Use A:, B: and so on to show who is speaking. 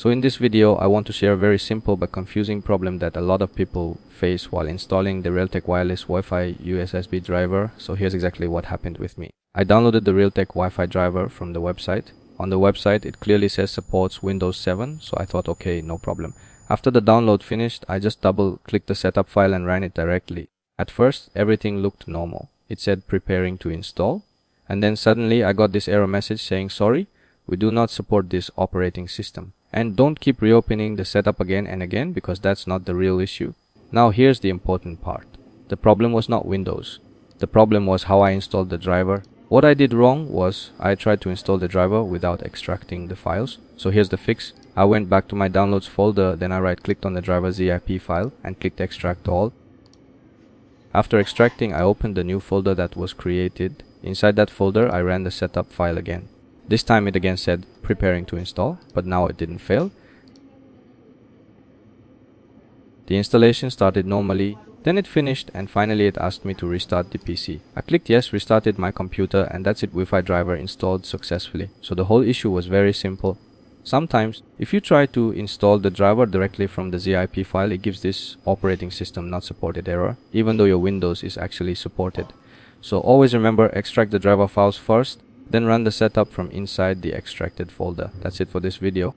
A: So in this video, I want to share a very simple but confusing problem that a lot of people face while installing the Realtek wireless Wi-Fi USB driver. So here's exactly what happened with me. I downloaded the Realtek Wi-Fi driver from the website. On the website, it clearly says supports Windows 7, so I thought, okay, no problem. After the download finished, I just double-clicked the setup file and ran it directly. At first, everything looked normal. It said preparing to install, and then suddenly I got this error message saying, sorry, we do not support this operating system. And don't keep reopening the setup again and again, because that's not the real issue. Now here's the important part. The problem was not Windows. The problem was how I installed the driver. What I did wrong was I tried to install the driver without extracting the files. So here's the fix. I went back to my downloads folder, then I right-clicked on the driver zip file and clicked extract all. After extracting, I opened the new folder that was created. Inside that folder, I ran the setup file again. This time it again said preparing to install, but now it didn't fail. The installation started normally, then it finished, and finally it asked me to restart the PC. I clicked yes, restarted my computer, and that's it, Wi-Fi driver installed successfully. So the whole issue was very simple. Sometimes, if you try to install the driver directly from the zip file, it gives this operating system not supported error, even though your Windows is actually supported. So always remember, extract the driver files first, then run the setup from inside the extracted folder. That's it for this video.